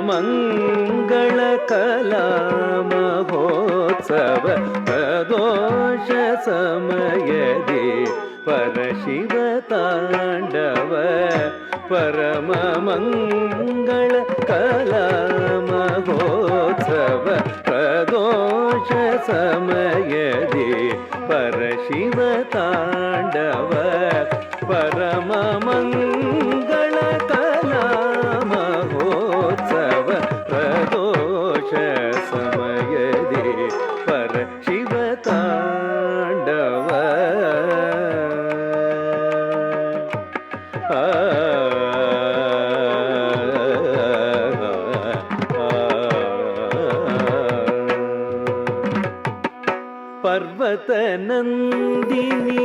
ಮಂಗಳ ಕಲಾ ಮಹೋತ್ಸವ ಪ್ರದೋಷ ಸಮಯದಿ ಪರಶಿವ ತಾಂಡವ ಪರಮ ಮಂಗಳ ಕಲಾ ಮಹೋತ್ಸವ ಪ್ರದೋಷ ಸಮಯದಿ ಪರಶಿವ ತಾಂಡವ ಪರಮ ಮಂಗಳ ಕಲಾ ಮಹೋತ್ಸವ ಪ್ರದೋಷ ಸಮಯದಿ ಪರಶಿವ ತಾಂಡವ ಪರ್ವತ ನಂದಿನಿ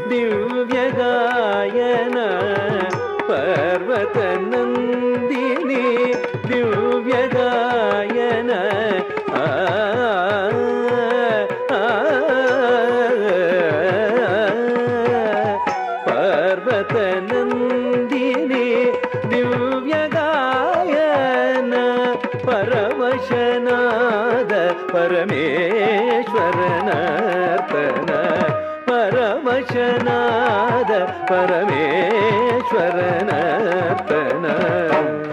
ದಿವ್ಯ ಗಾಯನ ಪರ್ವತ ನಂದಿನಿ ದಿವ್ಯ ಗಾಯನ ಪರ್ವತ ನಂದಿನಿ ದಿವ್ಯ ಗಾಯನ ಪರವಶನಾದ ಪರಮೇಶ್ವರನರ್ತನ ಪರವಶನಾದ ಪರಮೇಶ್ವರನರ್ತನ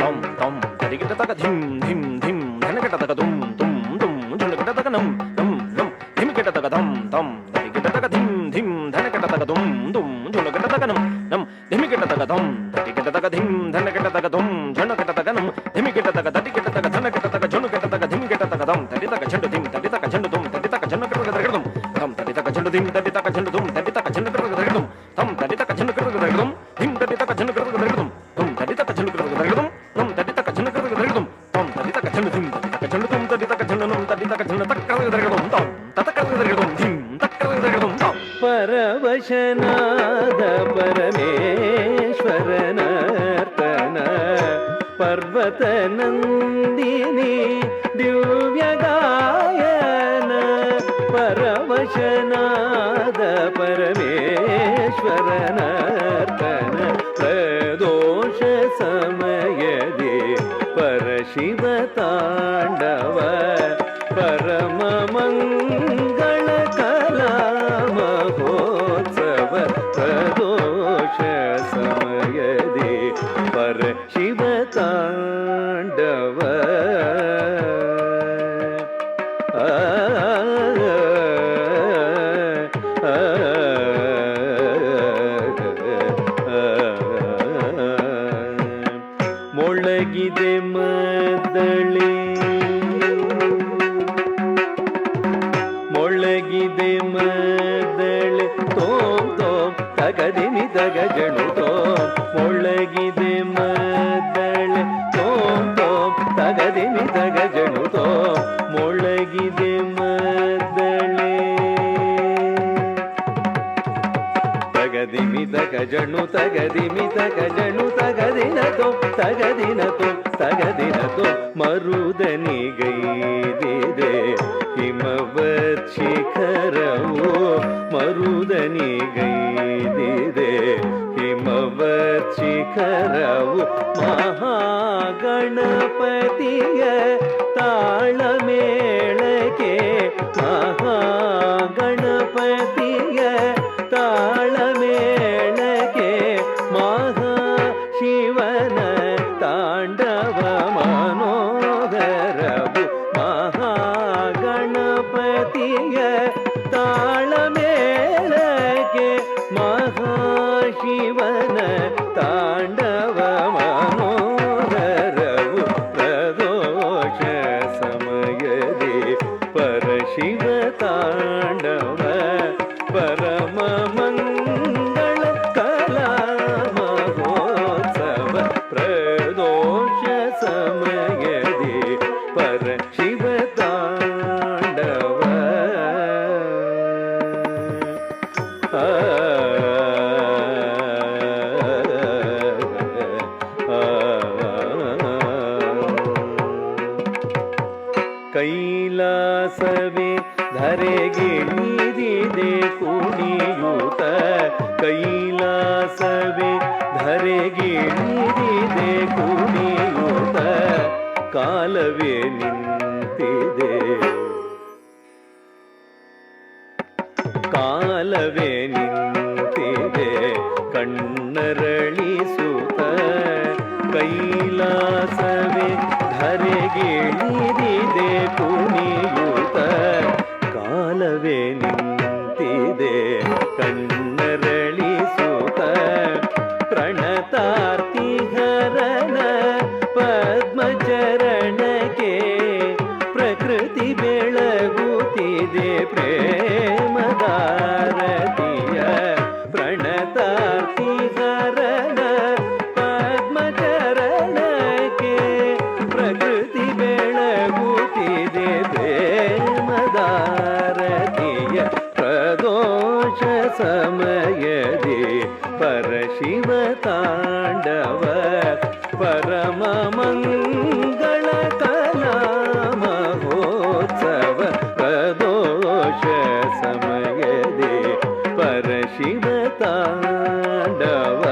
ತಂ ತಂ ತರಿಗಿಟ ತಕ ಧಿಂ ಧಿಂ ಧಿಂ ಧನಕಟ ತಕ ದುಂ ತುಂ ತುಂ ಝುಣಕಟ ತಕ ನಂ ನಂ ನಂ ಧಿಮಿಕಟ ತಕ ಧಂ ತಂ ತರಿಗಿಟ ತಕ ಧಿಂ ಧಿಂ ಧನಕಟ ತಕ ದುಂ ತುಂ ಝುಣಕಟ ತಕ ನಂ ನಂ ಧಿಮಿಕಟ ತಕ ಧಂ ತರಿಗಿಟ ತಕ ಧಿಂ ಧನಕಟ ತಕ ದುಂ ಝುಣಕಟ ತಕ ನಂ ಧಿಮಿಕಟ ತಕ ತರಿಗಿಟ ತಕ ಧನಕಟ ತಕ ಝುಣಕಟ ತಕ ಧಿಮಿಕಟ ತಕ ಧಂ ತರಿ ತಕ ಝಂಡು ಧಿಂ ತರಿ ತಕ ಝಂಡು ದುಂ ತರಿ ತಕ ಝಂಡು ಕಟ ತಕ ದುಂ ಧಂ ತರಿ ತಕ ಝಂಡು ಧಿಂ ತರಿ ತಕ ಝಂಡು ದುಂ ತರಿ ತಕ ಝಂಡು ಕಟ ತಕ ದುಂ ಧಂ ತರಿ ತಕ ಝಂಡು ಕಟ ತಕ ದುಂ ಧಿಂ ತರಿ ತಕ ಝಂಡು ಕಟ ತಕ ದುಂ ಧಂ ತರಿ ತಕ ಝಂಡು ಕಟ ತಕ ದುಂ ನಂ ತರಿ ತಕ ಝಂಡು ಕಟ ತಕ ದುಂ ಧಂ ತರಿ ತಕ ಝಂಡು ಧಿಂ ತರಿ ತಕ ಝಂಡು ದುಂ ತರಿ ತಕ ಝಂಡು ನಂ ತರಿ ತಕ ಝಂಡು ತಕ ಕಟ ತಕ ದುಂ ಧಂ ತಕ ಕಟ ತಕ ದುಂ ಧಿಂ ತಕ ಕಟ ತಕ ದುಂ ಧಂ ಪರವಶನಾದ ಪರಮೇಶ್ವರನರ್ತನ ಪರ್ವತ ನಂದಿನಿ ದಿವ್ಯ ಗಾಯನ ಪರವಶನಾದ ಪರಮೇಶ್ವರನರ್ತನ ಪ್ರದೋಷ ಸಮಯದಿ ಪರಶಿವ ತಾಂಡವ ಪರಮ ಮಂಗಳ ಕಲಾ ಮಹೋತ್ಸವ ಪ್ರದೋಷ ಸಮಯದಿ ಪರಶಿವ ತಾಂಡವ ಮೊಳಗಿದೆ ಮದ್ದಳೆ ಮೊಳಗಿದೆ ಮದ್ದಳೆ ತೋಂ ತೋಂ ತಗದಿನಿ ತಗಜಳು ತೋಂ ಮೊಳಗಿದೆ ಮದ್ದಳೆ ತೋಂ ತೋಂ ತಗದಿನಿ ತಗಜಳು ತೋಂ ಮೊಳಗಿದೆ ಮದ್ದಳೆ ತಗದಿಮಿ ತಗಜಣು ತಗದಿಮಿ ತಗಜಣು ತಗದಿನತೋ ತಗದಿನತೋ ತಗದಿನತೋ ಮರುದನಿಗೈದಿದೆ ಹಿಮವತ್ ಶಿಖರವು ಮರುದನಿಗೈದಿದೆ ಹಿಮವತ್ ಶಿಖರವು ಮಹಾಗಣಪತಿಯ ತಾಳಮೇಳಕ್ಕೆ ಮಹಾಗಣಪತಿಯ ತಾಳಮೇಳಕ್ಕೆ ಮಹಾಶಿವನ ತಾಂಡವ ಮನೋಹರವು ಮಹಾಗಣಪತಿಯ ತಾಳಮೇಳಕ್ಕೆ ಮಹಾಶಿವನ ತಾಂಡವ ಮನೋಹರವು ಪ್ರದೋಷ ಸಮಯದಿ ಪರಶಿವ ತಾಂಡವ ಪರಮ ಮಂಗಳ ಕಲಾ ಮಹೋತ್ಸವ ಪ್ರದೋಷ ಸಮಯದಿ ಪರಶಿವ ತಾಂಡವ ಕೈಲಾಸವೇ ಧರೆಗಿಳಿದಿದೆ ಕುಣಿಯೂತ ಕೈಲಾಸವೇ ಧರೆಗಿಳಿದಿದೆ ಕುಣಿಯೂತ ಕಾಲವೇ ನಿಂತಿದೆ ಕಾಲವೇ ನಿಂತಿದೆ ಕಣ್ಣರಳಿಸುತ್ತ ಕೈಲಾಸವೇ ಧರೆಗಿಳಿದಿದೆ ಕುಣಿಯುತ್ತ ಕಾಲವೇ ನಿಂತಿದೆ ಕಣ್ಣರಳಿಸುತ್ತ ಪ್ರಣತಾರ್ತಿಹರನ ಪದ್ಮಚರಣಕ್ಕೆ ಪ್ರಕೃತಿ ಬೆಳಗುತ್ತಿದೆ ಪ್ರೇಮದಾರತಿಯ ಪ್ರಣತಾರ್ತಿಹರನ ಪದ್ಮಚರಣಕ್ಕೆ ಪ್ರಕೃತಿ ಬೆಳಗುತ್ತಿದೆ ಪ್ರೇಮದಾರತಿಯ ಪ್ರದೋಷ ಸಮಯದಿ ಪರಶಿವ ತಾಂಡವ ಪರಮ ಮಂಗಳ ಕಲಾ ಮಹೋತ್ಸವ ಪ್ರದೋಷ ಸಮಯದಿ ಪರಶಿವ ತಾಂಡವ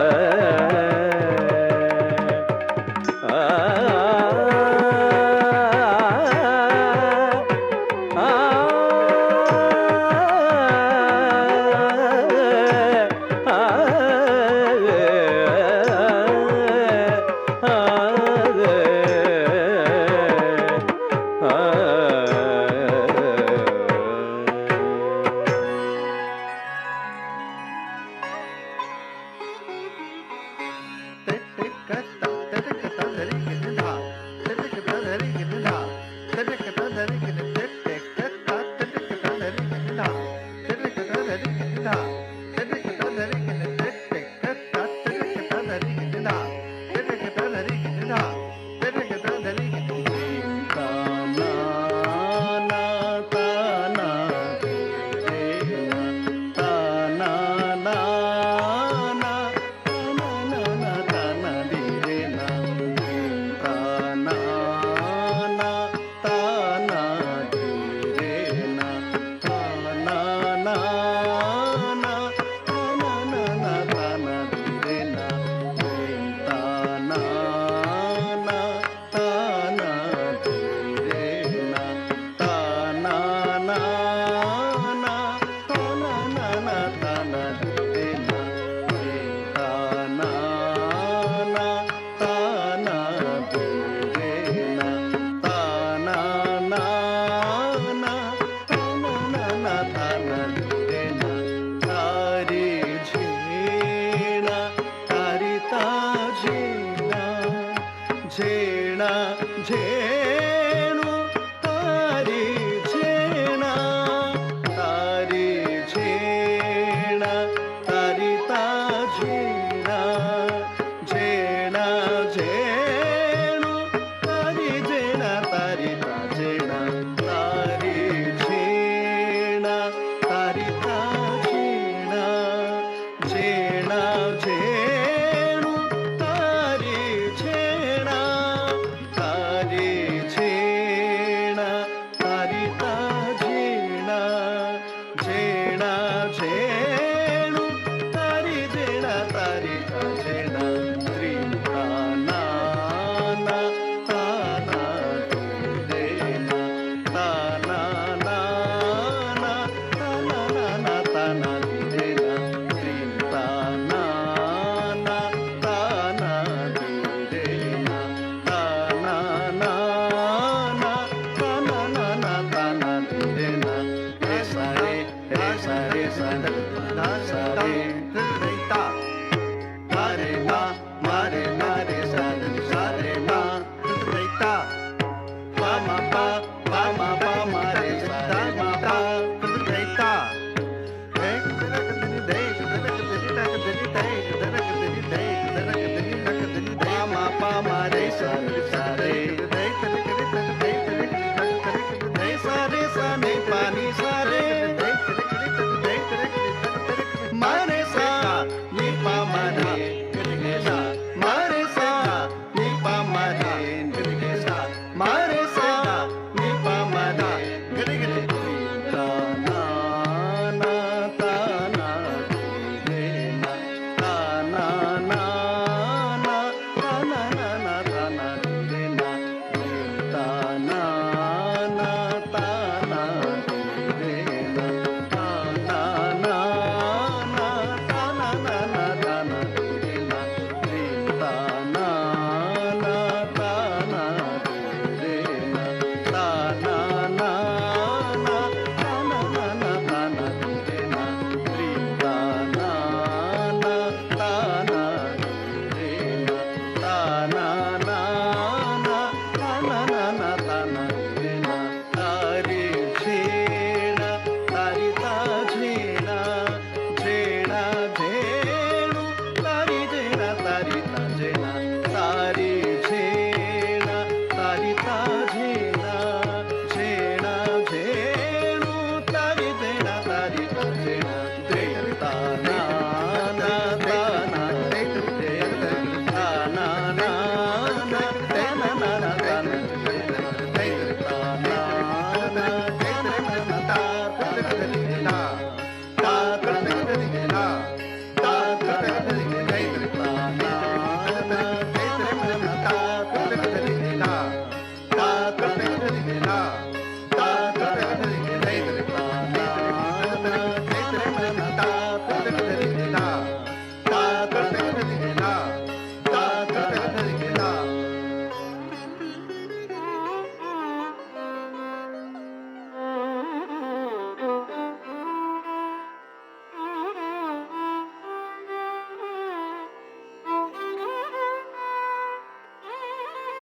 Stop.